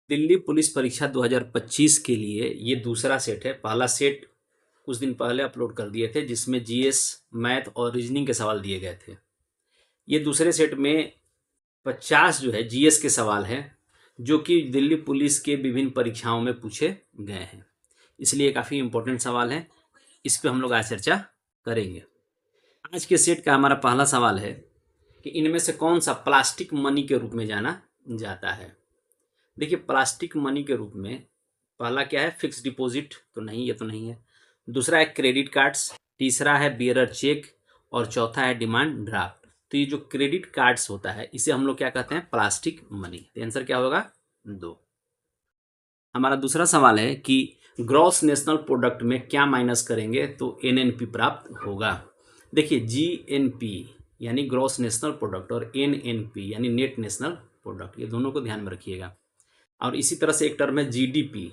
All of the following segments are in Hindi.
दिल्ली पुलिस परीक्षा 2025 के लिए ये दूसरा सेट है। पहला सेट कुछ दिन पहले अपलोड कर दिए थे जिसमें जीएस, मैथ और रीजनिंग के सवाल दिए गए थे। ये दूसरे सेट में 50 जो है जीएस के सवाल हैं जो कि दिल्ली पुलिस के विभिन्न परीक्षाओं में पूछे गए हैं, इसलिए काफ़ी इम्पोर्टेंट सवाल है। इस पर हम लोग आज चर्चा करेंगे। आज के सेट का हमारा पहला सवाल है कि इनमें से कौन सा प्लास्टिक मनी के रूप में जाना जाता है। देखिए, प्लास्टिक मनी के रूप में पहला क्या है, फिक्स डिपॉजिट, तो नहीं, ये तो नहीं है। दूसरा है क्रेडिट कार्ड्स, तीसरा है बियरर चेक और चौथा है डिमांड ड्राफ्ट। तो ये जो क्रेडिट कार्ड्स होता है इसे हम लोग क्या कहते हैं, प्लास्टिक मनी। तो आंसर क्या होगा, 2। हमारा दूसरा सवाल है कि ग्रॉस नेशनल प्रोडक्ट में क्या माइनस करेंगे तो एनएनपी प्राप्त होगा। देखिए, जीएनपी यानी ग्रॉस नेशनल प्रोडक्ट और एनएनपी यानी नेट नेशनल प्रोडक्ट, ये दोनों को ध्यान में रखिएगा। और इसी तरह से एक टर्म है जीडीपी,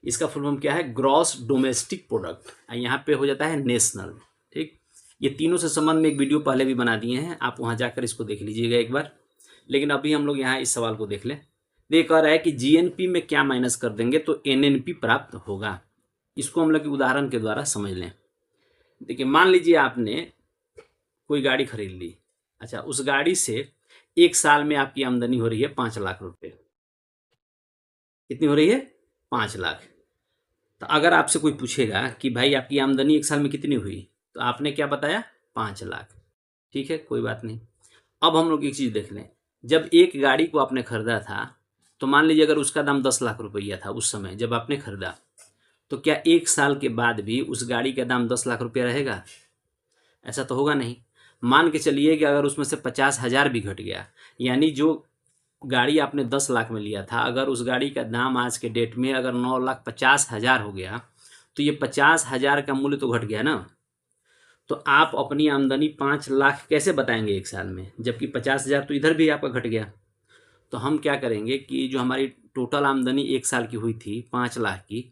इसका फुल फॉर्म क्या है, ग्रॉस डोमेस्टिक प्रोडक्ट, यहाँ पे हो जाता है नेशनल। ठीक, ये तीनों से संबंध में एक वीडियो पहले भी बना दिए हैं, आप वहाँ जाकर इसको देख लीजिएगा एक बार। लेकिन अभी हम लोग यहाँ इस सवाल को देख लें। ये कह रहा है कि जीएनपी में क्या माइनस कर देंगे तो एनएनपी प्राप्त होगा। इसको हम लोग उदाहरण के द्वारा समझ लें। देखिए, मान लीजिए आपने कोई गाड़ी खरीद ली। अच्छा, उस गाड़ी से एक साल में आपकी आमदनी हो रही है 5 लाख रुपए। कितनी हो रही है, 5 लाख। तो अगर आपसे कोई पूछेगा कि भाई आपकी आमदनी एक साल में कितनी हुई, तो आपने क्या बताया, 5 लाख। ठीक है, कोई बात नहीं। अब हम लोग एक चीज़ देख लें, जब एक गाड़ी को आपने खरीदा था तो मान लीजिए अगर उसका दाम 10 लाख रुपया था उस समय जब आपने खरीदा, तो क्या एक साल के बाद भी उस गाड़ी का दाम 10 लाख रुपया रहेगा? ऐसा तो होगा नहीं। मान के चलिए कि अगर उसमें से 50,000 भी घट गया, यानी जो गाड़ी आपने 10 लाख में लिया था, अगर उस गाड़ी का दाम आज के डेट में अगर 9,50,000 हो गया, तो ये 50,000 का मूल्य तो घट गया ना। तो आप अपनी आमदनी 5 लाख कैसे बताएंगे एक साल में, जबकि 50,000 तो इधर भी आपका घट गया। तो हम क्या करेंगे कि जो हमारी टोटल आमदनी एक साल की हुई थी 5 लाख की,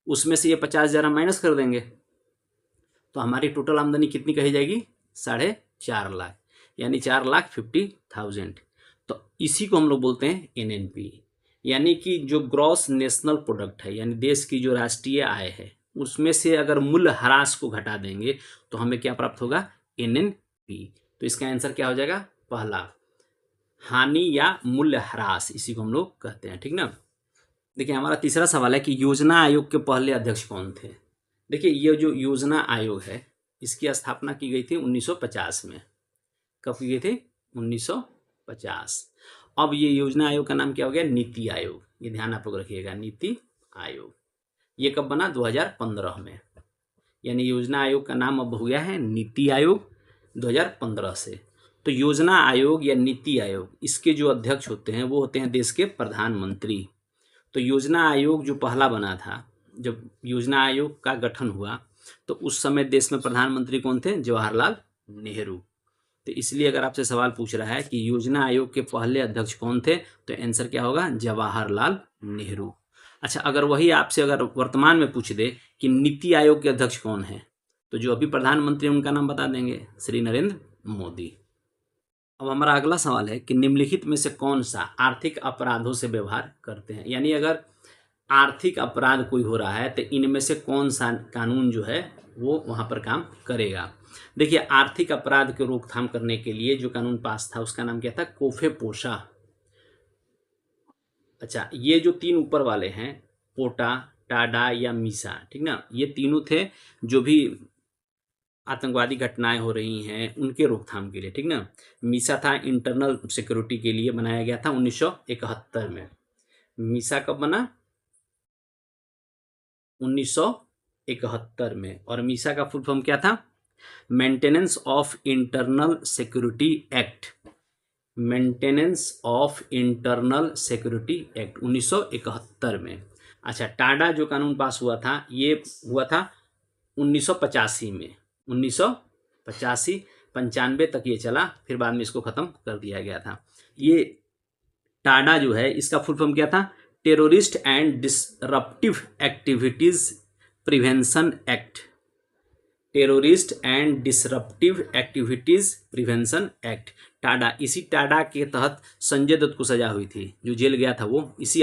उसमें से ये 50,000 हम माइनस कर देंगे, तो हमारी टोटल आमदनी कितनी कही जाएगी, 4.5 लाख, यानी 4,50,000। तो इसी को हम लोग बोलते हैं एनएनपी, यानी कि जो ग्रॉस नेशनल प्रोडक्ट है, यानी देश की जो राष्ट्रीय आय है, उसमें से अगर मूल्य ह्रास को घटा देंगे तो हमें क्या प्राप्त होगा, एनएनपी। तो इसका आंसर क्या हो जाएगा, पहला, हानि या मूल्य ह्रास, इसी को हम लोग कहते हैं। ठीक ना। देखिए, हमारा तीसरा सवाल है कि योजना आयोग के पहले अध्यक्ष कौन थे। देखिए, ये जो योजना आयोग है इसकी स्थापना की गई थी 1950 में। कब की गई थी, 1950। अब ये योजना आयोग का नाम क्या हो गया, नीति आयोग। ये ध्यान आप लोग रखिएगा, नीति आयोग। ये कब बना, 2015 में। यानी योजना आयोग का नाम अब हो गया है नीति आयोग 2015 से। तो योजना आयोग या नीति आयोग, इसके जो अध्यक्ष होते हैं वो होते हैं देश के प्रधानमंत्री। तो योजना आयोग जो पहला बना था, जब योजना आयोग का गठन हुआ तो उस समय देश में प्रधानमंत्री कौन थे, जवाहरलाल नेहरू। तो इसलिए अगर आपसे सवाल पूछ रहा है कि योजना आयोग के पहले अध्यक्ष कौन थे, तो आंसर क्या होगा, जवाहरलाल नेहरू। अच्छा, अगर वही आपसे अगर वर्तमान में पूछ दे कि नीति आयोग के अध्यक्ष कौन है, तो जो अभी प्रधानमंत्री उनका नाम बता देंगे, श्री नरेंद्र मोदी। अब हमारा अगला सवाल है कि निम्नलिखित में से कौन सा आर्थिक अपराधों से व्यवहार करते हैं, यानी अगर आर्थिक अपराध कोई हो रहा है तो इनमें से कौन सा कानून जो है वो वहाँ पर काम करेगा। देखिए, आर्थिक अपराध के रोकथाम करने के लिए जो कानून पास था उसका नाम क्या था, कोफे पोषा। अच्छा, ये जो 3 ऊपर वाले हैं, पोटा, टाडा या मीसा, ठीक ना, ये तीनों थे जो भी आतंकवादी घटनाएं हो रही हैं उनके रोकथाम के लिए। ठीक ना। मीसा था इंटरनल सिक्योरिटी के लिए, बनाया गया था 1971 में। मीसा कब बना, 1971 में। और मीसा का फुल फॉर्म क्या था, maintenance of internal security act. Maintenance of internal security act 1971 में। अच्छा, टाडा जो कानून पास हुआ था ये हुआ था 1985 में। 1985 95 तक ये चला, फिर बाद में इसको ख़त्म कर दिया गया था। ये टाडा जो है इसका फुल फॉर्म क्या था, terrorist and disruptive activities prevention act. Terrorist and disruptive activities prevention act, Tada. इसी टाडा के तहत संजय दत्त को सजा हुई थी, जो जेल गया था वो इसी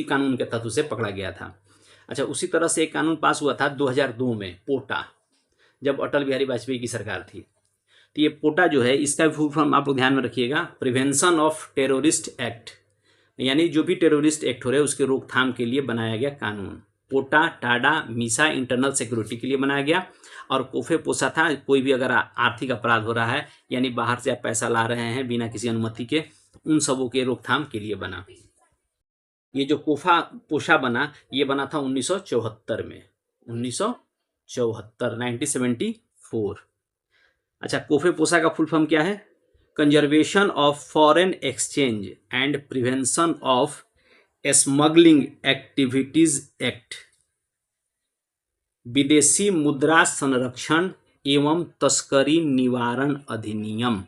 कानून के तहत उसे पकड़ा गया था। अच्छा, उसी तरह से एक कानून पास हुआ था 2002 में, पोटा, जब अटल बिहारी वाजपेयी की सरकार थी। तो ये पोटा जो है, इसका फुल फॉर्म आप लोग ध्यान में रखिएगा, प्रिवेंशन ऑफ टेररिस्ट एक्ट, यानी जो भी टेररिस्ट एक्ट हो रहे हैं उसके रोकथाम के लिए बनाया गया कानून। पोटा, टाडा, मीसा इंटरनल सिक्योरिटी के लिए बनाया गया, और कोफे पोसा था कोई भी अगर आर्थिक अपराध हो रहा है, यानी बाहर से आप पैसा ला रहे हैं बिना किसी अनुमति के, उन सबों के रोकथाम के लिए बना। ये जो कोफा पोसा बना, ये बना था 1974 में, 1974, 1974। अच्छा, कोफे पोसा का फुल फॉर्म क्या है? Conservation of foreign exchange and prevention of smuggling activities act, विदेशी मुद्रा संरक्षण एवं तस्करी निवारण अधिनियम।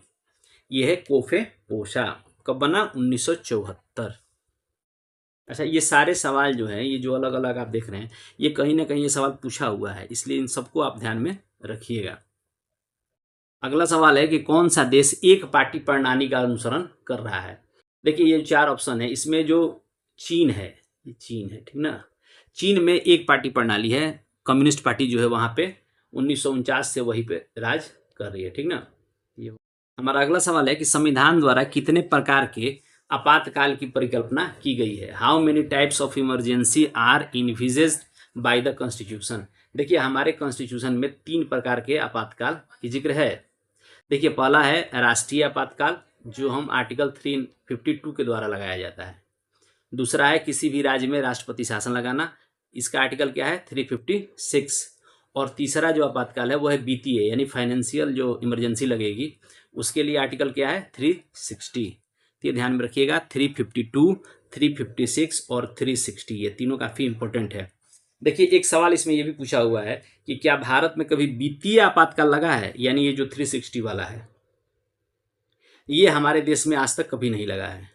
यह है कोफे पोसा। कब बना? 1974। अच्छा, ये सारे सवाल जो हैं, ये जो अलग अलग आप देख रहे हैं, ये कहीं ना कहीं ये सवाल पूछा हुआ है, इसलिए इन सबको आप ध्यान में रखिएगा। अगला सवाल है कि कौन सा देश एक पार्टी प्रणाली का अनुसरण कर रहा है? देखिए, ये 4 ऑप्शन है, इसमें जो चीन है, ये चीन है, ठीक ना। चीन में एक पार्टी प्रणाली है, कम्युनिस्ट पार्टी जो है वहाँ पे 1949 से वहीं पे राज कर रही है, ठीक ना। ये हमारा अगला सवाल है कि संविधान द्वारा कितने प्रकार के आपातकाल की परिकल्पना की गई है? How many types of emergency are envisaged by the constitution? देखिए, हमारे कॉन्स्टिट्यूशन में 3 प्रकार के आपातकाल की जिक्र है। देखिए, पहला है राष्ट्रीय आपातकाल, जो हम आर्टिकल 352 के द्वारा लगाया जाता है। दूसरा है किसी भी राज्य में राष्ट्रपति शासन लगाना, इसका आर्टिकल क्या है? 356। और तीसरा जो आपातकाल है वो है वित्तीय, यानी फाइनेंशियल जो इमरजेंसी लगेगी, उसके लिए आर्टिकल क्या है? 360। तो ये ध्यान में रखिएगा, 352, 356 और 360, ये तीनों काफ़ी इंपॉर्टेंट है। देखिए, एक सवाल इसमें ये भी पूछा हुआ है कि क्या भारत में कभी वित्तीय आपातकाल लगा है? यानी ये जो 360 वाला है, ये हमारे देश में आज तक कभी नहीं लगा है।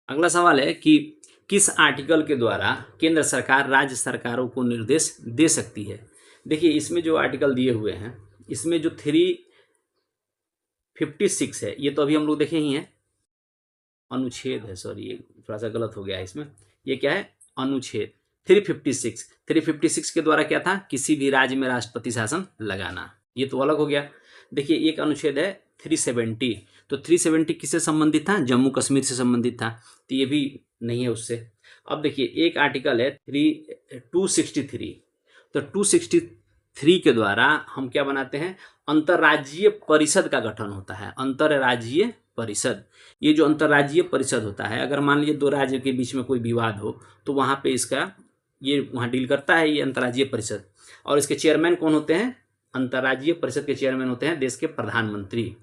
अगला सवाल है कि किस आर्टिकल के द्वारा केंद्र सरकार राज्य सरकारों को निर्देश दे सकती है? देखिए, इसमें जो आर्टिकल दिए हुए हैं, इसमें जो 356 है, ये तो अभी हम लोग देखे ही हैं, अनुच्छेद है, सॉरी ये थोड़ा सा गलत हो गया है इसमें, ये क्या है? अनुच्छेद 356 के द्वारा क्या था? किसी भी राज्य में राष्ट्रपति शासन लगाना, ये तो अलग हो गया। देखिए, एक अनुच्छेद है 370, तो 370 किससे संबंधित था? जम्मू कश्मीर से संबंधित था, तो ये भी नहीं है उससे। अब देखिए, एक आर्टिकल है 263, तो 263 के द्वारा हम क्या बनाते हैं? अंतर्राज्यीय परिषद का गठन होता है, अंतर्राज्यीय परिषद। ये जो अंतर्राज्यीय परिषद होता है, अगर मान लीजिए 2 राज्यों के बीच में कोई विवाद हो, तो वहाँ पे इसका ये वहाँ डील करता है, ये अंतर्राज्यीय परिषद। और इसके चेयरमैन कौन होते हैं? अंतर्राज्यीय परिषद के चेयरमैन होते हैं देश के प्रधानमंत्री।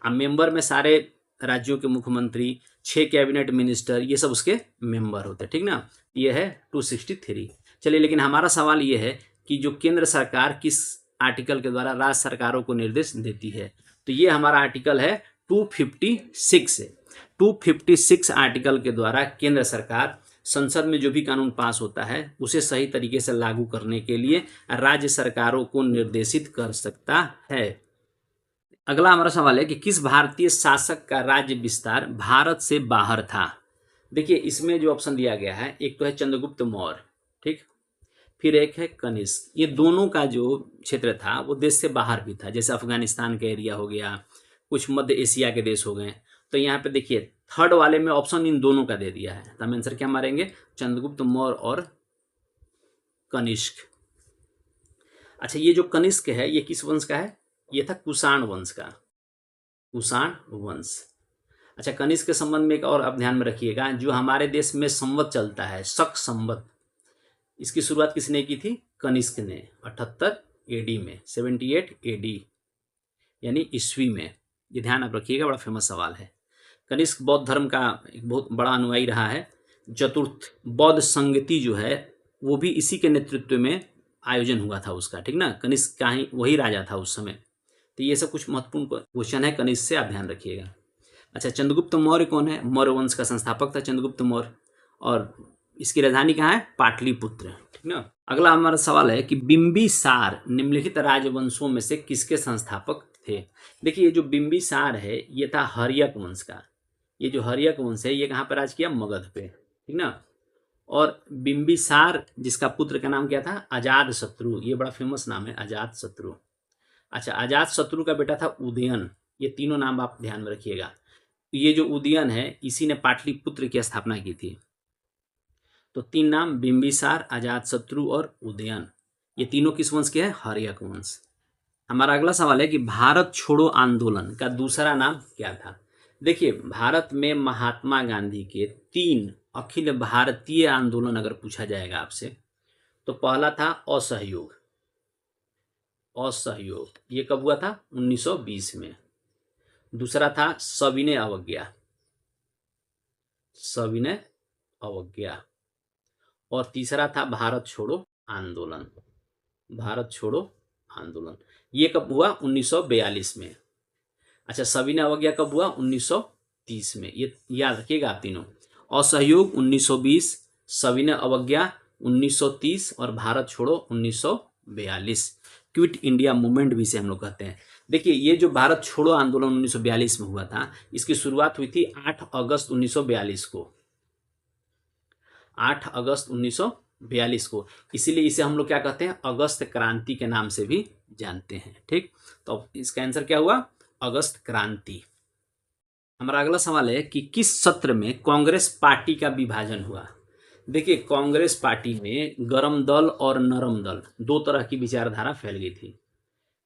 अब मेंबर में सारे राज्यों के मुख्यमंत्री, 6 कैबिनेट मिनिस्टर, ये सब उसके मेंबर होते हैं, ठीक ना। ये है 263। चलिए, लेकिन हमारा सवाल ये है कि जो केंद्र सरकार किस आर्टिकल के द्वारा राज्य सरकारों को निर्देश देती है, तो ये हमारा आर्टिकल है 256। 256 आर्टिकल के द्वारा केंद्र सरकार संसद में जो भी कानून पास होता है उसे सही तरीके से लागू करने के लिए राज्य सरकारों को निर्देशित कर सकता है। अगला हमारा सवाल है कि किस भारतीय शासक का राज्य विस्तार भारत से बाहर था? देखिए, इसमें जो ऑप्शन दिया गया है, एक तो है चंद्रगुप्त मौर्य, ठीक, फिर एक है कनिष्क। ये दोनों का जो क्षेत्र था वो देश से बाहर भी था, जैसे अफगानिस्तान का एरिया हो गया, कुछ मध्य एशिया के देश हो गए। तो यहाँ पे देखिए, थर्ड वाले में ऑप्शन इन दोनों का दे दिया है, तो हम आंसर क्या मारेंगे? चंद्रगुप्त मौर्य और कनिष्क। अच्छा, ये जो कनिष्क है, ये किस वंश का है? ये था कुषाण वंश का, कुषाण वंश। अच्छा, कनिष्क के संबंध में एक और आप ध्यान में रखिएगा, जो हमारे देश में संवत चलता है, शक संवत, इसकी शुरुआत किसने की थी? कनिष्क ने, 78 AD में, 78 AD यानी ईस्वी में। ये ध्यान आप रखिएगा, बड़ा फेमस सवाल है। कनिष्क बौद्ध धर्म का एक बहुत बड़ा अनुयायी रहा है। चतुर्थ बौद्ध संगति जो है वो भी इसी के नेतृत्व में आयोजन हुआ था उसका, ठीक ना। कनिष्क का ही वही राजा था उस समय। तो ये सब कुछ महत्वपूर्ण क्वेश्चन है कनिष्क से, आप ध्यान रखिएगा। अच्छा, चंद्रगुप्त मौर्य कौन है? मौर्य वंश का संस्थापक था चंद्रगुप्त मौर्य। और इसकी राजधानी कहाँ है? पाटलिपुत्र, ठीक ना। अगला हमारा सवाल है कि बिंबिसार निम्नलिखित राजवंशों में से किसके संस्थापक थे? देखिए, ये जो बिंबिसार है ये था हर्यक वंश का। ये जो हर्यक वंश है ये कहाँ पर राज किया? मगध पे, ठीक ना। और बिंबिसार जिसका पुत्र का नाम क्या था? अजात शत्रु। ये बड़ा फेमस नाम है, अजात शत्रु। अच्छा, अजात शत्रु का बेटा था उदयन। ये तीनों नाम आप ध्यान में रखिएगा। ये जो उदयन है इसी ने पाटलिपुत्र की स्थापना की थी। तो तीन नाम, बिंबिसार, अजातशत्रु और उदयन, ये तीनों किस वंश के हैं? हर्यक वंश। हमारा अगला सवाल है कि भारत छोड़ो आंदोलन का दूसरा नाम क्या था? देखिए, भारत में महात्मा गांधी के 3 अखिल भारतीय आंदोलन अगर पूछा जाएगा आपसे, तो पहला था असहयोग। असहयोग ये कब हुआ था? 1920 में। दूसरा था सविनय अवज्ञा, सविनय अवज्ञा। और तीसरा था भारत छोड़ो आंदोलन, भारत छोड़ो आंदोलन। ये कब हुआ? 1942 में। अच्छा, सविनय अवज्ञा कब हुआ? 1930 में। ये याद रखिएगा आप तीनों। असहयोग 1920, सविनय अवज्ञा 1930 और भारत छोड़ो 1942। क्विट इंडिया मूवमेंट भी से हम लोग कहते हैं। देखिए, ये जो भारत छोड़ो आंदोलन 1942 में हुआ था, इसकी शुरुआत हुई थी 8 अगस्त 1942 को, 8 अगस्त 1942 को। इसीलिए इसे हम लोग क्या कहते हैं? अगस्त क्रांति के नाम से भी जानते हैं, ठीक। तो इसका आंसर क्या हुआ? अगस्त क्रांति। हमारा अगला सवाल है कि किस सत्र में कांग्रेस पार्टी का विभाजन हुआ? देखिए, कांग्रेस पार्टी में गरम दल और नरम दल, दो तरह की विचारधारा फैल गई थी।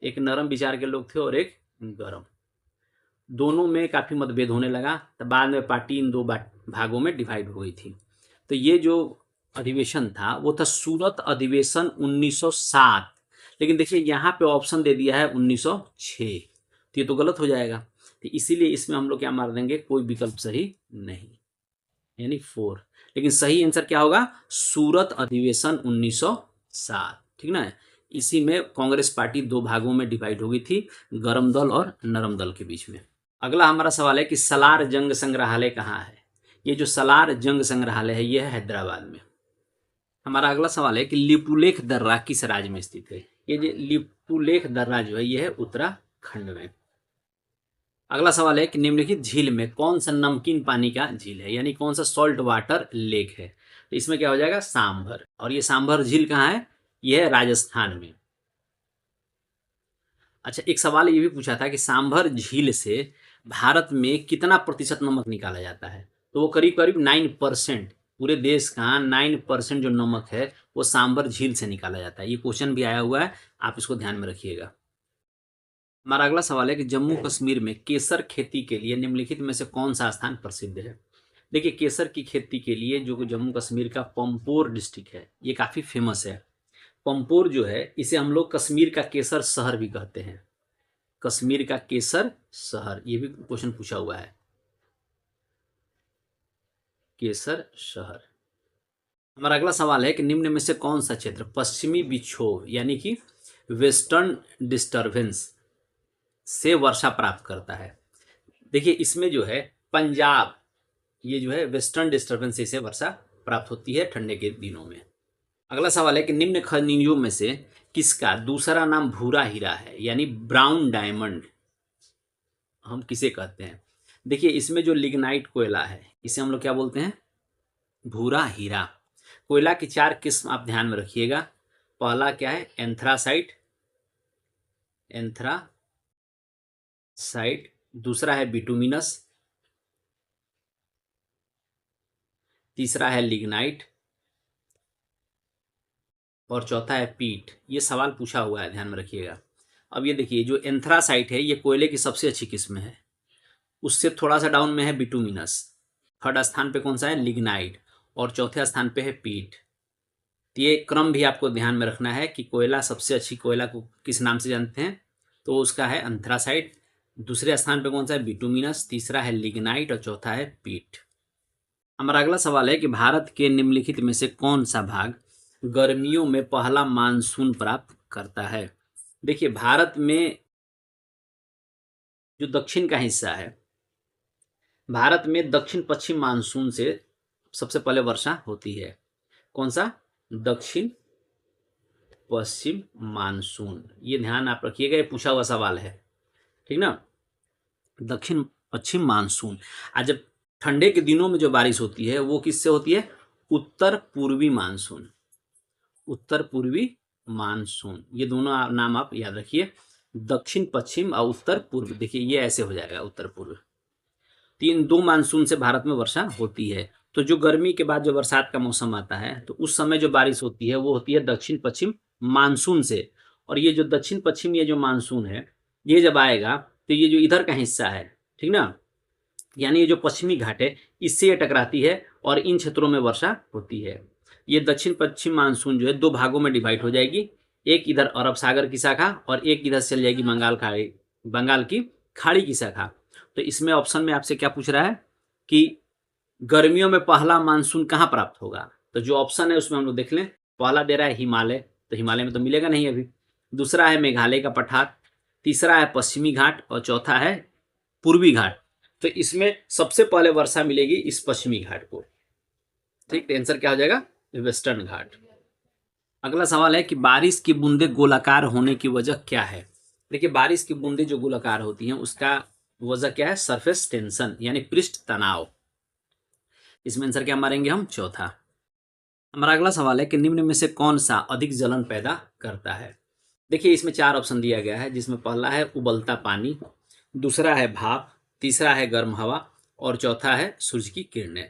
एक नरम विचार के लोग थे और एक गरम। दोनों में काफ़ी मतभेद होने लगा, तो बाद में पार्टी इन दो भागों में डिवाइड हो गई थी। तो ये जो अधिवेशन था वो था सूरत अधिवेशन 1907। लेकिन देखिए, यहाँ पे ऑप्शन दे दिया है 1906, तो ये तो गलत हो जाएगा। तो इसीलिए इसमें हम लोग क्या मार देंगे? कोई विकल्प सही नहीं, यानी 4। लेकिन सही आंसर क्या होगा? सूरत अधिवेशन 1907, ठीक ना। इसी में कांग्रेस पार्टी दो भागों में डिवाइड हो गई थी, गरम दल और नरम दल के बीच में। अगला हमारा सवाल है कि सलार जंग संग्रहालय कहाँ है? ये जो सलार जंग संग्रहालय है ये है हैदराबाद में। हमारा अगला सवाल है कि लिपुलेख दर्रा किस राज्य में स्थित है? ये जो लिपुलेख दर्रा जो है ये है उत्तराखंड में। अगला सवाल है कि निम्नलिखित झील में कौन सा नमकीन पानी का झील है, यानी कौन सा सॉल्ट वाटर लेक है? तो इसमें क्या हो जाएगा? सांभर। और ये सांभर झील कहाँ है? ये है राजस्थान में। अच्छा, एक सवाल ये भी पूछा था कि सांभर झील से भारत में कितना प्रतिशत नमक निकाला जाता है? तो वो करीब करीब 9%, पूरे देश का 9% जो नमक है वो सांभर झील से निकाला जाता है। ये क्वेश्चन भी आया हुआ है, आप इसको ध्यान में रखिएगा। हमारा अगला सवाल है कि जम्मू कश्मीर में केसर खेती के लिए निम्नलिखित में से कौन सा स्थान प्रसिद्ध है? देखिए, केसर की खेती के लिए जो जम्मू कश्मीर का पंपोर डिस्ट्रिक्ट है ये काफ़ी फेमस है। पंपोर जो है इसे हम लोग कश्मीर का केसर शहर भी कहते हैं, कश्मीर का केसर शहर। ये भी क्वेश्चन पूछा हुआ है, केसर शहर। हमारा अगला सवाल है कि निम्न में से कौन सा क्षेत्र पश्चिमी विक्षोभ यानी कि वेस्टर्न डिस्टर्बेंस से वर्षा प्राप्त करता है? देखिए, इसमें जो है पंजाब, ये जो है वेस्टर्न डिस्टर्बेंस से वर्षा प्राप्त होती है ठंडे के दिनों में। अगला सवाल है कि निम्न खनिजों में से किसका दूसरा नाम भूरा हीरा है, यानी ब्राउन डायमंड हम किसे कहते हैं? देखिए, इसमें जो लिग्नाइट कोयला है इसे हम लोग क्या बोलते हैं? भूरा हीरा। कोयला की 4 किस्म आप ध्यान में रखिएगा। पहला क्या है? Anthracite, anthracite. दूसरा है बिटुमिनस, तीसरा है लिग्नाइट और चौथा है पीट। ये सवाल पूछा हुआ है, ध्यान में रखिएगा। अब ये देखिए, जो एंथ्रासाइट है ये कोयले की सबसे अच्छी किस्म है, उससे थोड़ा सा डाउन में है बिटुमिनस, थर्ड स्थान पे कौन सा है? लिग्नाइट, और चौथे स्थान पे है पीट। तो ये क्रम भी आपको ध्यान में रखना है कि कोयला सबसे अच्छी कोयला को किस नाम से जानते हैं, तो उसका है एंथ्रासाइट। दूसरे स्थान पे कौन सा है? बिटुमिनस, तीसरा है लिग्नाइट और चौथा है पीट। हमारा अगला सवाल है कि भारत के निम्नलिखित में से कौन सा भाग गर्मियों में पहला मानसून प्राप्त करता है? देखिए, भारत में जो दक्षिण का हिस्सा है, भारत में दक्षिण पश्चिम मानसून से सबसे पहले वर्षा होती है? कौन सा? दक्षिण पश्चिम मानसून। ये ध्यान आप रखिएगा, ये पूछा हुआ सवाल है, ठीक ना। दक्षिण पश्चिम मानसून। आज जब ठंडे के दिनों में जो बारिश होती है वो किससे होती है? उत्तर पूर्वी मानसून। उत्तर पूर्वी मानसून, ये दोनों नाम आप याद रखिए, दक्षिण पश्चिम और उत्तर पूर्व। देखिए ये ऐसे हो जाएगा, उत्तर पूर्व। दो मानसून से भारत में वर्षा होती है। तो जो गर्मी के बाद जो बरसात का मौसम आता है तो उस समय जो बारिश होती है वो होती है दक्षिण पश्चिम मानसून से। और ये जो दक्षिण पश्चिम ये जो मानसून है ये जब आएगा तो ये जो इधर का हिस्सा है, ठीक ना, यानी ये जो पश्चिमी घाट है इससे ये टकराती है और इन क्षेत्रों में वर्षा होती है। ये दक्षिण पश्चिम मानसून जो है दो भागों में डिवाइड हो जाएगी, एक इधर अरब सागर की शाखा और एक इधर चल जाएगी बंगाल की खाड़ी की शाखा। तो इसमें ऑप्शन में आपसे क्या पूछ रहा है कि गर्मियों में पहला मानसून कहाँ प्राप्त होगा? तो जो ऑप्शन है उसमें हम लोग देख लें। पहला दे रहा है हिमालय, तो हिमालय में तो मिलेगा नहीं अभी। दूसरा है मेघालय का पठार, तीसरा है पश्चिमी घाट और चौथा है पूर्वी घाट। तो इसमें सबसे पहले वर्षा मिलेगी इस पश्चिमी घाट को, ठीक। तो आंसर क्या हो जाएगा? वेस्टर्न घाट। अगला सवाल है कि बारिश की बूंदे गोलाकार होने की वजह क्या है? देखिए बारिश की बूंदे जो गोलाकार होती हैं उसका वजह क्या है? सरफेस टेंशन यानी पृष्ठ तनाव। इसमें आंसर क्या मारेंगे हम? चौथा। हमारा अगला सवाल है कि निम्न में से कौन सा अधिक जलन पैदा करता है? देखिए इसमें 4 ऑप्शन दिया गया है, जिसमें पहला है उबलता पानी, दूसरा है भाप, तीसरा है गर्म हवा और चौथा है सूर्य की किरणें।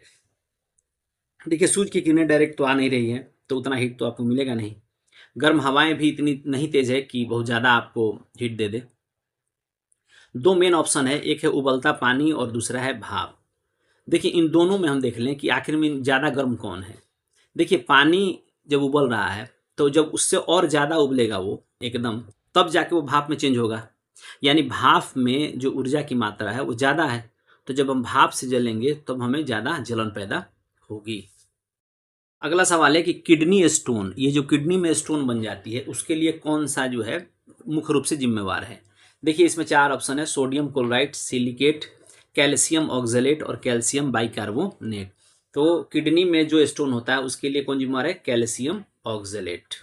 देखिए सूर्य की किरणें डायरेक्ट तो आ नहीं रही हैं तो उतना हीट तो आपको मिलेगा नहीं। गर्म हवाएं भी इतनी नहीं तेज है कि बहुत ज़्यादा आपको हीट दे दे। दो मेन ऑप्शन है, एक है उबलता पानी और दूसरा है भाप। देखिए इन दोनों में हम देख लें कि आखिर में ज़्यादा गर्म कौन है। देखिए पानी जब उबल रहा है तो जब उससे और ज़्यादा उबलेगा वो एकदम, तब जाके वो भाप में चेंज होगा। यानी भाप में जो ऊर्जा की मात्रा है वो ज़्यादा है, तो जब हम भाप से जलेंगे तब हमें ज़्यादा जलन पैदा होगी। अगला सवाल है कि किडनी स्टोन, ये जो किडनी में स्टोन बन जाती है उसके लिए कौन सा जो है मुख्य रूप से जिम्मेवार है? देखिए इसमें 4 ऑप्शन है, sodium chloride, silicate, calcium oxalate और कैल्शियम बाइकार्बोनेट। तो किडनी में जो स्टोन होता है उसके लिए कौन जिम्मेवार है? Calcium oxalate.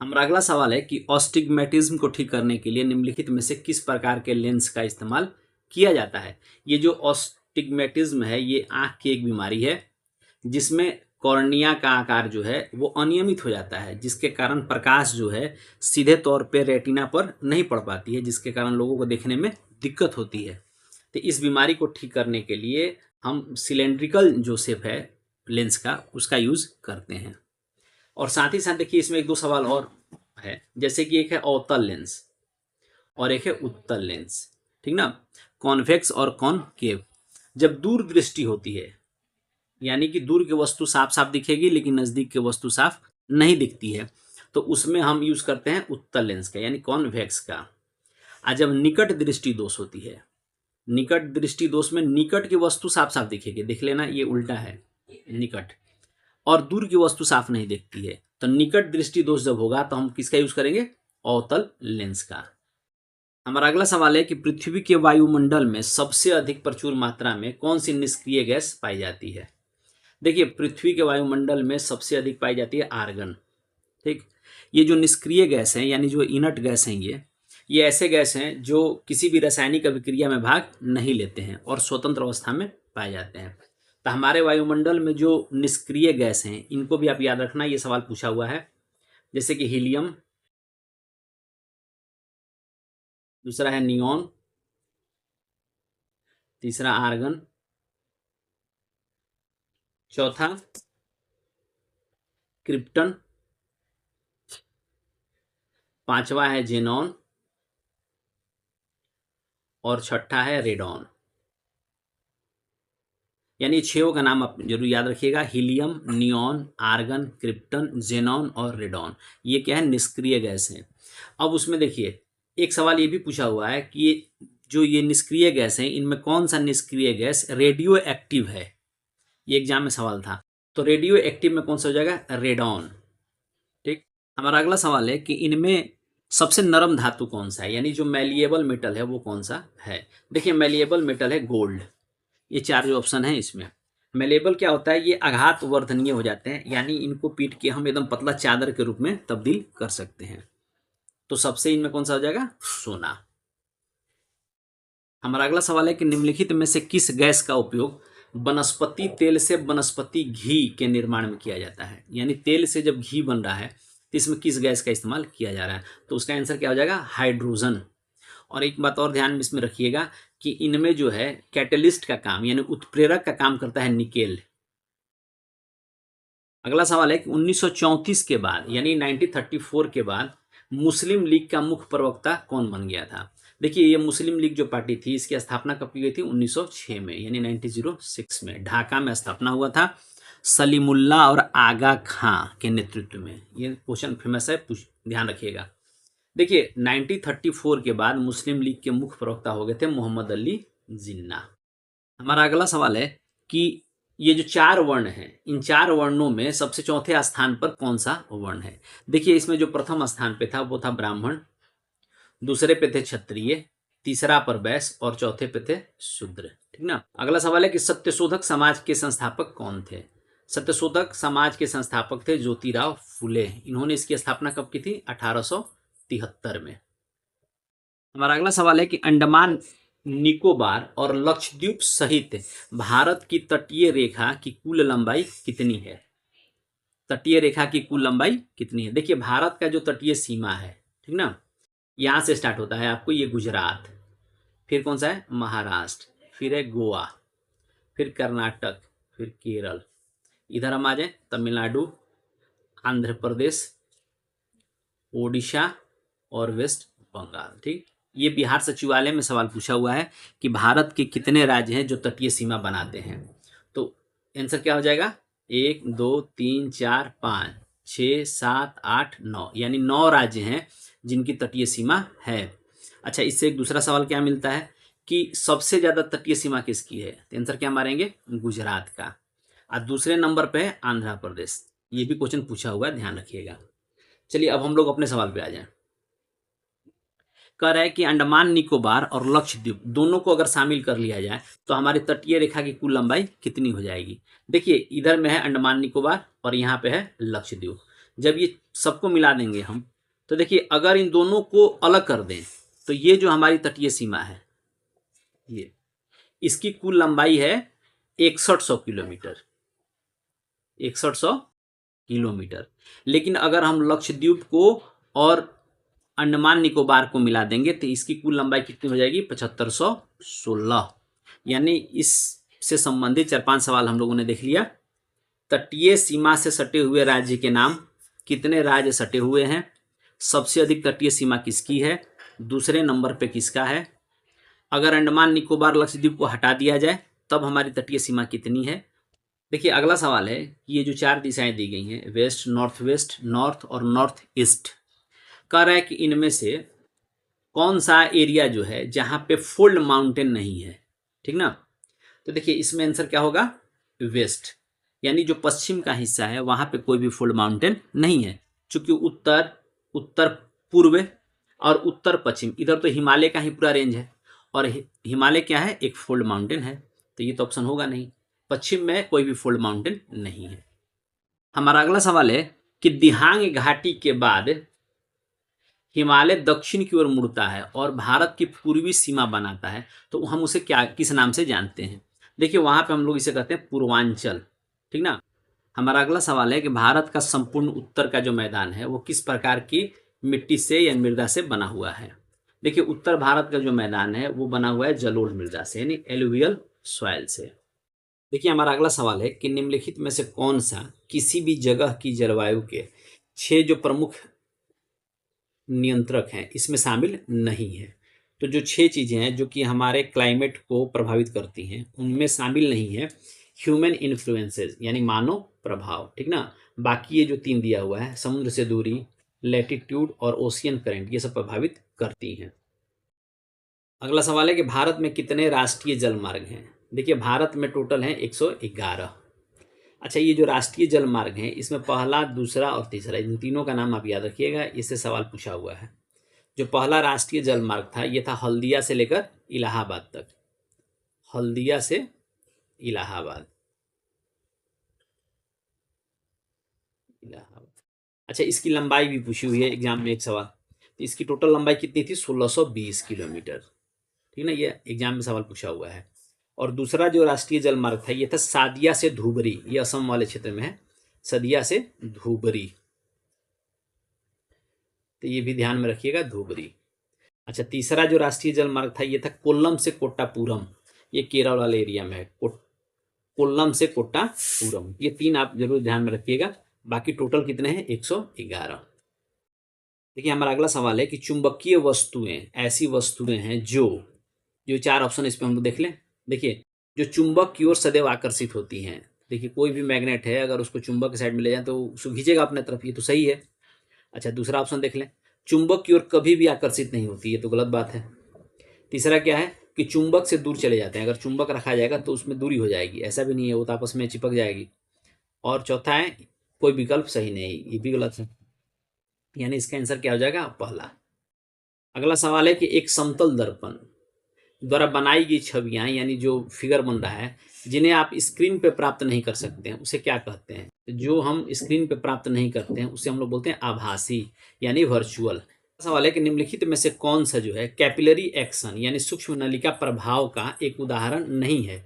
हमारा अगला सवाल है कि ऑस्टिग्मेटिज्म को ठीक करने के लिए निम्नलिखित में से किस प्रकार के लेंस का इस्तेमाल किया जाता है? ये जो ऑस्टिग्मेटिज्म है ये आँख की एक बीमारी है जिसमें कॉर्निया का आकार जो है वो अनियमित हो जाता है, जिसके कारण प्रकाश जो है सीधे तौर पे रेटिना पर नहीं पड़ पाती है, जिसके कारण लोगों को देखने में दिक्कत होती है। तो इस बीमारी को ठीक करने के लिए हम सिलेंड्रिकल जो शेप है लेंस का उसका यूज़ करते हैं। और साथ ही साथ देखिए इसमें 1-2 सवाल और है, जैसे कि एक है अवतल लेंस और एक है उत्तल लेंस, ठीक ना, कॉन्वेक्स और कॉनकेव। जब दूर दृष्टि होती है यानी कि दूर की वस्तु साफ साफ दिखेगी लेकिन नज़दीक की वस्तु साफ नहीं दिखती है, तो उसमें हम यूज़ करते हैं उत्तल लेंस का यानी कॉन्वेक्स का। आज जब निकट दृष्टि दोष होती है, निकट दृष्टि दोष में निकट की वस्तु साफ साफ दिखेगी, देख लेना ये उल्टा है, निकट, और दूर की वस्तु साफ नहीं दिखती है, तो निकट दृष्टि दोष जब होगा तो हम किसका यूज़ करेंगे? अवतल लेंस का। हमारा अगला सवाल है कि पृथ्वी के वायुमंडल में सबसे अधिक प्रचुर मात्रा में कौन सी निष्क्रिय गैस पाई जाती है? देखिए पृथ्वी के वायुमंडल में सबसे अधिक पाई जाती है आर्गन, ठीक। ये जो निष्क्रिय गैस हैं यानी जो इनर्ट गैस हैं ये ऐसे गैस हैं जो किसी भी रासायनिक अभिक्रिया में भाग नहीं लेते हैं और स्वतंत्र अवस्था में पाए जाते हैं। तो हमारे वायुमंडल में जो निष्क्रिय गैस हैं इनको भी आप याद रखना, ये सवाल पूछा हुआ है, जैसे कि हीलियम, दूसरा है नियॉन, तीसरा आर्गन, चौथा क्रिप्टन, पांचवा है जेनॉन और छठा है रेडॉन। यानी 6 का नाम आप जरूर याद रखिएगा, helium, neon, argon, krypton, xenon और रेडॉन। ये क्या है? निष्क्रिय गैस है। अब उसमें देखिए एक सवाल ये भी पूछा हुआ है कि जो ये निष्क्रिय गैस है इनमें कौन सा निष्क्रिय गैस रेडियो एक्टिव है? ये एग्जाम में सवाल था, तो रेडियो एक्टिव में कौन सा हो जाएगा? रेडॉन, ठीक। हमारा अगला सवाल है कि इनमें सबसे नरम धातु कौन सा है, यानी जो मैलिएबल मेटल है वो कौन सा है? देखिए मैलिएबल मेटल है गोल्ड। ये 4 जो ऑप्शन है इसमें मेलेबल क्या होता है, ये आघात वर्धनीय हो जाते हैं, यानी इनको पीट के हम एकदम पतला चादर के रूप में तब्दील कर सकते हैं। तो सबसे इनमें कौन सा हो जाएगा, सोना। हमारा अगला सवाल है कि निम्नलिखित में से किस गैस का उपयोग वनस्पति तेल से वनस्पति घी के निर्माण में किया जाता है। यानी तेल से जब घी बन रहा है तो इसमें किस गैस का इस्तेमाल किया जा रहा है, तो उसका आंसर क्या हो जाएगा, हाइड्रोजन। और एक बात और ध्यान में इसमें रखिएगा कि इनमें जो है कैटलिस्ट का काम यानी उत्प्रेरक का काम करता है निकेल। अगला सवाल है कि 1934 के बाद यानी 1934 के बाद मुस्लिम लीग का मुख्य प्रवक्ता कौन बन गया था। देखिए ये मुस्लिम लीग जो पार्टी थी इसकी स्थापना कब की गई थी, 1906 में यानी 1906 में ढाका में स्थापना हुआ था सलीमुल्लाह और आगा खां के नेतृत्व में। ये क्वेश्चन फेमस है, ध्यान रखिएगा। देखिए 1934 के बाद मुस्लिम लीग के मुख्य प्रवक्ता हो गए थे मोहम्मद अली जिन्ना। हमारा अगला सवाल है कि ये जो 4 वर्ण हैं इन 4 वर्णों में सबसे चौथे स्थान पर कौन सा वर्ण है। देखिए इसमें जो प्रथम स्थान पे था वो था ब्राह्मण, दूसरे पे थे क्षत्रिय, तीसरा पर वैश्य और चौथे पे थे शूद्र। ठीक ना। अगला सवाल है कि सत्यशोधक समाज के संस्थापक कौन थे। सत्यशोधक समाज के संस्थापक थे ज्योतिराव फुले। इन्होंने इसकी स्थापना कब की थी, 1873 में। हमारा अगला सवाल है कि अंडमान निकोबार और लक्षद्वीप सहित भारत की तटीय रेखा की कुल लंबाई कितनी है। तटीय रेखा की कुल लंबाई कितनी है। देखिए भारत का जो तटीय सीमा है, ठीक ना, यहां से स्टार्ट होता है आपको ये गुजरात, फिर कौन सा है महाराष्ट्र, फिर है गोवा, फिर कर्नाटक, फिर केरल, इधर हम आ जाए तमिलनाडु, आंध्र प्रदेश, ओडिशा और वेस्ट बंगाल। ठीक, ये बिहार सचिवालय में सवाल पूछा हुआ है कि भारत के कितने राज्य हैं जो तटीय सीमा बनाते हैं। तो आंसर क्या हो जाएगा, 1 2 3 4 5 6 7 8 9 यानी 9 राज्य हैं जिनकी तटीय सीमा है। अच्छा, इससे एक दूसरा सवाल क्या मिलता है कि सबसे ज्यादा तटीय सीमा किसकी है, तो आंसर क्या मारेंगे, गुजरात का। और दूसरे नंबर पे है आंध्र प्रदेश। ये भी क्वेश्चन पूछा हुआ है, ध्यान रखिएगा। चलिए अब हम लोग अपने सवाल पे आ जाएं। कह रहा है कि अंडमान निकोबार और लक्षद्वीप दोनों को अगर शामिल कर लिया जाए तो हमारी तटीय रेखा की कुल लंबाई कितनी हो जाएगी। देखिए इधर में है अंडमान निकोबार और यहाँ पे है लक्षद्वीप। जब ये सबको मिला देंगे हम तो देखिए अगर इन दोनों को अलग कर दें तो ये जो हमारी तटीय सीमा है ये, इसकी कुल लंबाई है 6100 किलोमीटर, 6100 किलोमीटर। लेकिन अगर हम लक्षद्वीप को और अंडमान निकोबार को मिला देंगे तो इसकी कुल लंबाई कितनी हो जाएगी, 7516। यानी इससे संबंधित 4-5 सवाल हम लोगों ने देख लिया। तटीय सीमा से सटे हुए राज्य के नाम, कितने राज्य सटे हुए हैं, सबसे अधिक तटीय सीमा किसकी है, दूसरे नंबर पे किसका है, अगर अंडमान निकोबार लक्षद्वीप को हटा दिया जाए तब हमारी तटीय सीमा कितनी है। देखिए अगला सवाल है कि ये जो 4 दिशाएं दी गई हैं वेस्ट, नॉर्थ वेस्ट, नॉर्थ और नॉर्थ ईस्ट, कह रहा है कि इनमें से कौन सा एरिया जो है जहां पे फोल्ड माउंटेन नहीं है। ठीक ना, तो देखिए इसमें आंसर क्या होगा, वेस्ट, यानी जो पश्चिम का हिस्सा है वहां पे कोई भी फोल्ड माउंटेन नहीं है। चूंकि उत्तर, उत्तर पूर्व और उत्तर पश्चिम इधर तो हिमालय का ही पूरा रेंज है और हिमालय क्या है, एक फोल्ड माउंटेन है, तो ये तो ऑप्शन होगा नहीं, पश्चिम में कोई भी फोल्ड माउंटेन नहीं है। हमारा अगला सवाल है कि दिहांग घाटी के बाद हिमालय दक्षिण की ओर मुड़ता है और भारत की पूर्वी सीमा बनाता है तो हम उसे क्या, किस नाम से जानते हैं। देखिए वहां पे हम लोग इसे कहते हैं पूर्वांचल। ठीक ना। हमारा अगला सवाल है कि भारत का संपूर्ण उत्तर का जो मैदान है वो किस प्रकार की मिट्टी से या मृदा से बना हुआ है। देखिए उत्तर भारत का जो मैदान है वो बना हुआ है जलोढ़ मृदा से यानी एलुवियल सॉइल से। देखिए हमारा अगला सवाल है कि निम्नलिखित में से कौन सा किसी भी जगह की जलवायु के 6 जो प्रमुख नियंत्रक हैं इसमें शामिल नहीं है। तो जो 6 चीज़ें हैं जो कि हमारे क्लाइमेट को प्रभावित करती हैं उनमें शामिल नहीं है ह्यूमन इन्फ्लुएंसेस यानी मानव प्रभाव। ठीक ना। बाकी ये जो 3 दिया हुआ है, समुद्र से दूरी, लैटिट्यूड और ओशियन करंट, ये सब प्रभावित करती हैं। अगला सवाल है कि भारत में कितने राष्ट्रीय जलमार्ग हैं। देखिए भारत में टोटल हैं 111। अच्छा, ये जो राष्ट्रीय जल मार्ग हैं इसमें पहला, दूसरा और तीसरा, इन तीनों का नाम आप याद रखिएगा, इससे सवाल पूछा हुआ है। जो पहला राष्ट्रीय जल मार्ग था ये था हल्दिया से लेकर इलाहाबाद तक, हल्दिया से इलाहाबाद। अच्छा, इसकी लंबाई भी पूछी हुई है एग्जाम में एक सवाल। तो इसकी टोटल लंबाई कितनी थी? 1620 किलोमीटर। ठीक ना, ये एग्जाम में सवाल पूछा हुआ है। और दूसरा जो राष्ट्रीय जल मार्ग था ये था सादिया से धुबरी, ये असम वाले क्षेत्र में है, सदिया से धुबरी, तो ये भी ध्यान में रखिएगा, धुबरी। अच्छा, तीसरा जो राष्ट्रीय जल मार्ग था ये था कोल्लम से कोट्टापुरम, ये केरल वाले एरिया में है, कोल्लम से कोट्टापुरम। ये 3 आप जरूर ध्यान में रखिएगा। बाकी टोटल कितने हैं? 111। देखिए हमारा अगला सवाल है कि चुंबकीय वस्तुएं ऐसी वस्तुएं हैं जो जो 4 ऑप्शन इस पे हम लोग देख लें। देखिए, जो चुंबक की ओर सदैव आकर्षित होती हैं। देखिए कोई भी मैग्नेट है, अगर उसको चुंबक की साइड में ले जाए तो उसको खींचेगा अपने तरफ, ये तो सही है। अच्छा, दूसरा ऑप्शन देख लें, चुंबक की ओर कभी भी आकर्षित नहीं होती, ये तो गलत बात है। तीसरा क्या है कि चुंबक से दूर चले जाते हैं, अगर चुंबक रखा जाएगा तो उसमें दूरी हो जाएगी, ऐसा भी नहीं है, वो तो आपस में चिपक जाएगी। और चौथा है कोई विकल्प सही नहीं, ये भी गलत है, यानी इसका आंसर क्या हो जाएगा? पहला। अगला सवाल है कि एक समतल दर्पण द्वारा बनाई गई छवियां, यानी जो फिगर बन रहा है, जिन्हें आप स्क्रीन पे प्राप्त नहीं कर सकते हैं, उसे क्या कहते हैं? जो हम स्क्रीन पे प्राप्त नहीं करते हैं उसे हम लोग बोलते हैं आभासी, यानी वर्चुअल। सवाल है कि निम्नलिखित में से कौन सा जो है कैपिलरी एक्शन यानी सूक्ष्म नलिका प्रभाव का एक उदाहरण नहीं है?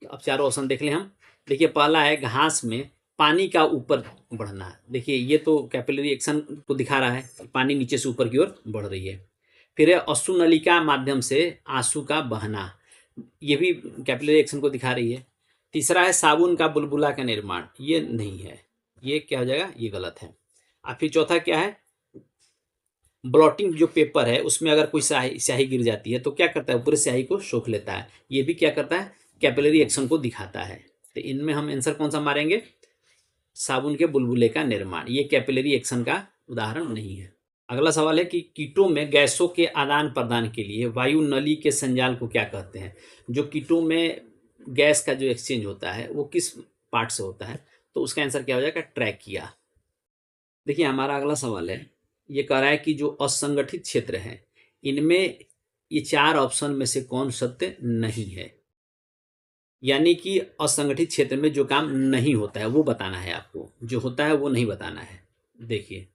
तो अब चारों ऑप्शन देख लें हम। देखिए पहला है घास में पानी का ऊपर बढ़ना। देखिए ये तो कैपिलरी एक्शन को दिखा रहा है, पानी नीचे से ऊपर की ओर बढ़ रही है। फिर है अश्रु नलिका माध्यम से आंसू का बहना, ये भी कैपिलरी एक्शन को दिखा रही है। तीसरा है साबुन का बुलबुला का निर्माण, ये नहीं है, ये क्या हो जाएगा? ये गलत है। और फिर चौथा क्या है, ब्लॉटिंग जो पेपर है उसमें अगर कोई स्याही गिर जाती है तो क्या करता है? पूरे स्याही को सोख लेता है, ये भी क्या करता है? कैपिलरी एक्शन को दिखाता है। तो इनमें हम आंसर कौन सा मारेंगे? साबुन के बुलबुले का निर्माण, ये कैपिलरी एक्शन का उदाहरण नहीं है। अगला सवाल है कि कीटों में गैसों के आदान प्रदान के लिए वायु नली के संजाल को क्या कहते हैं? जो कीटों में गैस का जो एक्सचेंज होता है वो किस पार्ट से होता है? तो उसका आंसर क्या हो जाएगा? ट्रैकिया। देखिए हमारा अगला सवाल है, ये कह रहा है कि जो असंगठित क्षेत्र है इनमें ये 4 ऑप्शन में से कौन सत्य नहीं है? यानी कि असंगठित क्षेत्र में जो काम नहीं होता है वो बताना है आपको, जो होता है वो नहीं बताना है। देखिए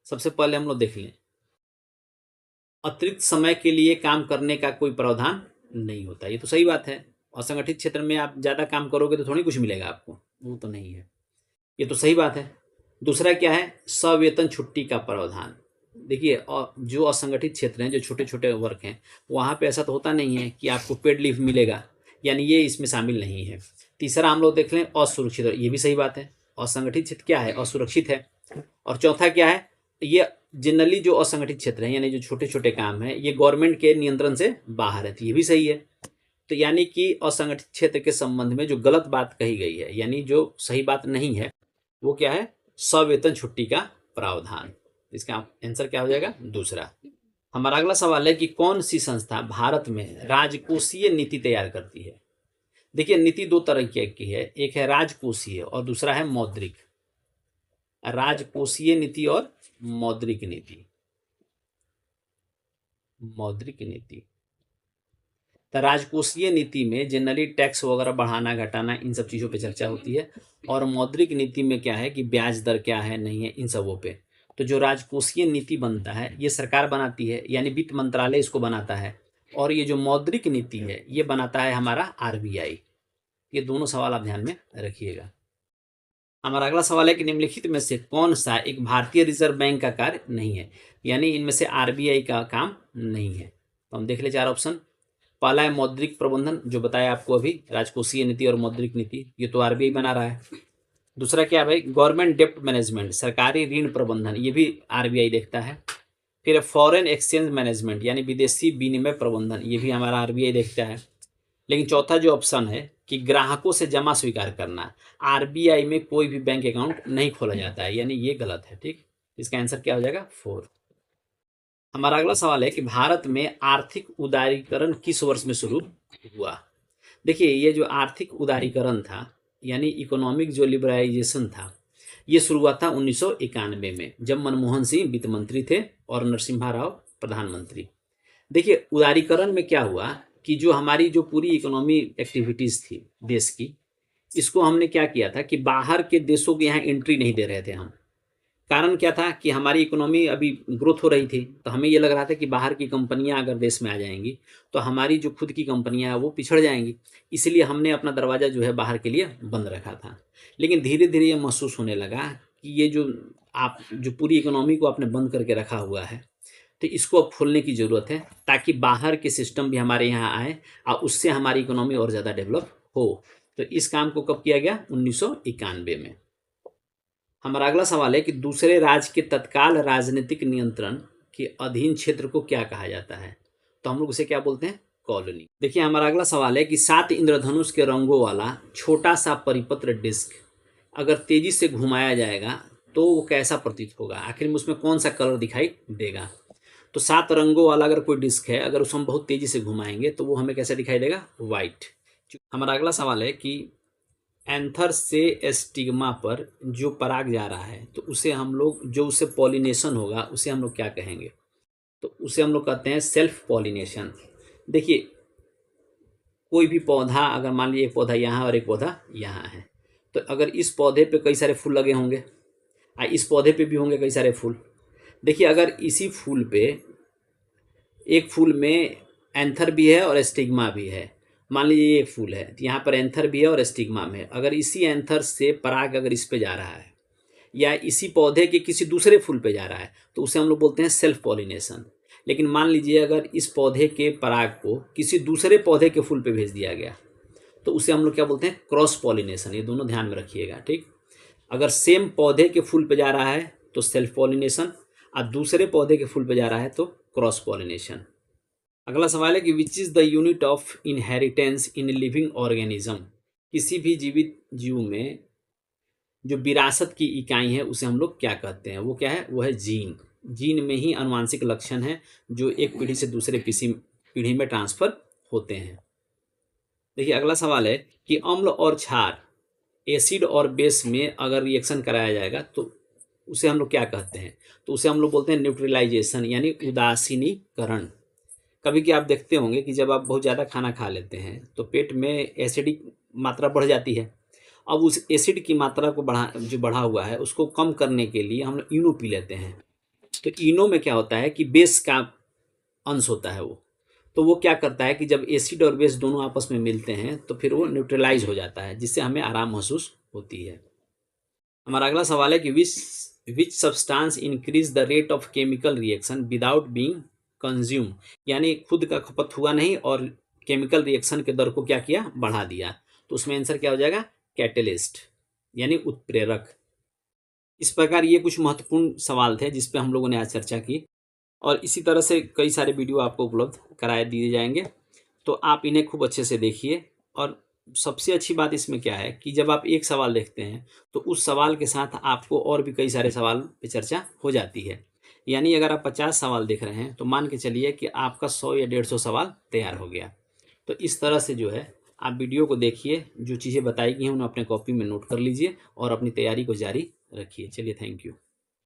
सबसे पहले हम लोग देख लें, अतिरिक्त समय के लिए काम करने का कोई प्रावधान नहीं होता, ये तो सही बात है। असंगठित क्षेत्र में आप ज़्यादा काम करोगे तो थोड़ी कुछ मिलेगा आपको, वो तो नहीं है, ये तो सही बात है। दूसरा क्या है? सवेतन छुट्टी का प्रावधान। देखिए और जो असंगठित क्षेत्र हैं, जो छोटे छोटे वर्क हैं, वहाँ पे ऐसा तो होता नहीं है कि आपको पेड लीव मिलेगा, यानी ये इसमें शामिल नहीं है। तीसरा हम लोग देख लें असुरक्षित, ये भी सही बात है, असंगठित क्षेत्र क्या है? असुरक्षित है। और चौथा क्या है? ये जनरली जो असंगठित क्षेत्र है यानी जो छोटे छोटे काम है ये गवर्नमेंट के नियंत्रण से बाहर है, तो ये भी सही है। तो यानी कि असंगठित क्षेत्र के संबंध में जो गलत बात कही गई है, यानी जो सही बात नहीं है, वो क्या है? सवेतन छुट्टी का प्रावधान। इसका आंसर क्या हो जाएगा? दूसरा। हमारा अगला सवाल है कि कौन सी संस्था भारत में राजकोषीय नीति तैयार करती है? देखिए नीति 2 तरह की है, एक है राजकोषीय और दूसरा है मौद्रिक। राजकोषीय नीति और मौद्रिक नीति। मौद्रिक नीति, तो राजकोषीय नीति में जनरली टैक्स वगैरह बढ़ाना घटाना इन सब चीज़ों पे चर्चा होती है, और मौद्रिक नीति में क्या है कि ब्याज दर क्या है नहीं है इन सबों पे। तो जो राजकोषीय नीति बनता है ये सरकार बनाती है, यानी वित्त मंत्रालय इसको बनाता है, और ये जो मौद्रिक नीति है ये बनाता है हमारा आरबीआई। ये दोनों सवाल आप ध्यान में रखिएगा। हमारा अगला सवाल है कि निम्नलिखित में से कौन सा एक भारतीय रिजर्व बैंक का कार्य नहीं है? यानी इनमें से आरबीआई का काम नहीं है। तो हम देख ले 4 ऑप्शन। पहला है मौद्रिक प्रबंधन, जो बताया आपको अभी, राजकोषीय नीति और मौद्रिक नीति, ये तो आरबीआई बना रहा है। दूसरा क्या है भाई? गवर्नमेंट डेप्ट मैनेजमेंट, सरकारी ऋण प्रबंधन, ये भी आरबीआई देखता है। फिर फॉरेन एक्सचेंज मैनेजमेंट यानी विदेशी विनिमय प्रबंधन, ये भी हमारा आरबीआई देखता है। लेकिन चौथा जो ऑप्शन है कि ग्राहकों से जमा स्वीकार करना, आरबीआई में कोई भी बैंक अकाउंट नहीं खोला जाता है, यानी ये गलत है। ठीक, इसका आंसर क्या हो जाएगा? 4। हमारा अगला सवाल है कि भारत में आर्थिक उदारीकरण किस वर्ष में शुरू हुआ? देखिए ये जो आर्थिक उदारीकरण था यानी इकोनॉमिक जो लिबरलाइजेशन था, ये शुरू हुआ था 1991 में, जब मनमोहन सिंह वित्त मंत्री थे और नरसिम्हा राव प्रधानमंत्री। देखिए उदारीकरण में क्या हुआ कि जो हमारी जो पूरी इकोनॉमी एक्टिविटीज़ थी देश की, इसको हमने क्या किया था कि बाहर के देशों के यहाँ एंट्री नहीं दे रहे थे हम। कारण क्या था कि हमारी इकोनॉमी अभी ग्रोथ हो रही थी, तो हमें ये लग रहा था कि बाहर की कंपनियां अगर देश में आ जाएंगी तो हमारी जो खुद की कंपनियां हैं वो पिछड़ जाएंगी। इसलिए हमने अपना दरवाज़ा जो है बाहर के लिए बंद रखा था। लेकिन धीरे धीरे ये महसूस होने लगा कि ये जो आप जो पूरी इकोनॉमी को आपने बंद करके रखा हुआ है, तो इसको अब खोलने की ज़रूरत है ताकि बाहर के सिस्टम भी हमारे यहाँ आए और उससे हमारी इकोनॉमी और ज़्यादा डेवलप हो। तो इस काम को कब किया गया? 1991 में। हमारा अगला सवाल है कि दूसरे राज्य के तत्काल राजनीतिक नियंत्रण के अधीन क्षेत्र को क्या कहा जाता है? तो हम लोग उसे क्या बोलते हैं? कॉलोनी। देखिए हमारा अगला सवाल है कि 7 इंद्रधनुष के रंगों वाला छोटा सा परिपत्र डिस्क अगर तेजी से घुमाया जाएगा तो वो कैसा प्रतीत होगा? आखिर में उसमें कौन सा कलर दिखाई देगा? तो 7 रंगों वाला अगर कोई डिस्क है, अगर उसको हम बहुत तेजी से घुमाएंगे तो वो हमें कैसा दिखाई देगा? वाइट। हमारा अगला सवाल है कि एंथर से एस्टिग्मा पर जो पराग जा रहा है तो उसे हम लोग, जो उससे पॉलिनेशन होगा उसे हम लोग क्या कहेंगे? तो उसे हम लोग कहते हैं सेल्फ पॉलिनेशन। देखिए कोई भी पौधा, अगर मान लीजिए एक पौधा यहाँ और एक पौधा यहाँ है, तो अगर इस पौधे पे कई सारे फूल लगे होंगे और इस पौधे पे भी होंगे कई सारे फूल। देखिए अगर इसी फूल पे, एक फूल में एंथर भी है और एस्टिग्मा भी है, मान लीजिए ये एक फूल है, तो यहाँ पर एंथर भी है और एस्टिग्मा में है, अगर इसी एंथर से पराग अगर इस पे जा रहा है या इसी पौधे के किसी दूसरे फूल पे जा रहा है तो उसे हम लोग बोलते हैं सेल्फ पॉलिनेशन। लेकिन मान लीजिए अगर इस पौधे के पराग को किसी दूसरे पौधे के फूल पे भेज दिया गया तो उसे हम लोग क्या बोलते हैं? Cross pollination. ये दोनों ध्यान में रखिएगा, ठीक। अगर सेम पौधे के फूल पे जा रहा है तो सेल्फ पॉलिनेशन, और दूसरे पौधे के फूल पे जा रहा है तो क्रॉस पॉलिनेशन। अगला सवाल है कि which is the unit of inheritance in living organism? किसी भी जीवित जीव में जो विरासत की इकाई है उसे हम लोग क्या कहते हैं? वो क्या है? वो है जीन। जीन में ही आनुवांशिक लक्षण है जो एक पीढ़ी से दूसरे पीढ़ी में ट्रांसफर होते हैं। देखिए अगला सवाल है कि अम्ल और क्षार, एसिड और बेस में अगर रिएक्शन कराया जाएगा तो उसे हम लोग क्या कहते हैं? तो उसे हम लोग बोलते हैं न्यूट्रलाइजेशन, यानी उदासीनीकरण। कभी कि आप देखते होंगे कि जब आप बहुत ज़्यादा खाना खा लेते हैं तो पेट में एसिडिक मात्रा बढ़ जाती है। अब उस एसिड की मात्रा को बढ़ा हुआ है उसको कम करने के लिए हम लोग इनो पी लेते हैं। तो इनो में क्या होता है कि बेस का अंश होता है वो, तो वो क्या करता है कि जब एसिड और बेस दोनों आपस में मिलते हैं तो फिर वो न्यूट्रलाइज हो जाता है, जिससे हमें आराम महसूस होती है। हमारा अगला सवाल है कि which substance increase the rate of chemical reaction without being consume? यानी खुद का खपत हुआ नहीं और केमिकल रिएक्शन के दर को क्या किया? बढ़ा दिया। तो उसमें आंसर क्या हो जाएगा? कैटलिस्ट, यानी उत्प्रेरक। इस प्रकार ये कुछ महत्वपूर्ण सवाल थे जिस पे हम लोगों ने आज चर्चा की, और इसी तरह से कई सारे वीडियो आपको उपलब्ध कराए दिए जाएंगे, तो आप इन्हें खूब अच्छे से देखिए। और सबसे अच्छी बात इसमें क्या है कि जब आप एक सवाल देखते हैं तो उस सवाल के साथ आपको और भी कई सारे सवाल पे चर्चा हो जाती है। यानी अगर आप 50 सवाल देख रहे हैं तो मान के चलिए कि आपका 100 या 150 सवाल तैयार हो गया। तो इस तरह से जो है आप वीडियो को देखिए, जो चीज़ें बताई गई हैं उन्हें अपने कॉपी में नोट कर लीजिए और अपनी तैयारी को जारी रखिए। चलिए, थैंक यू।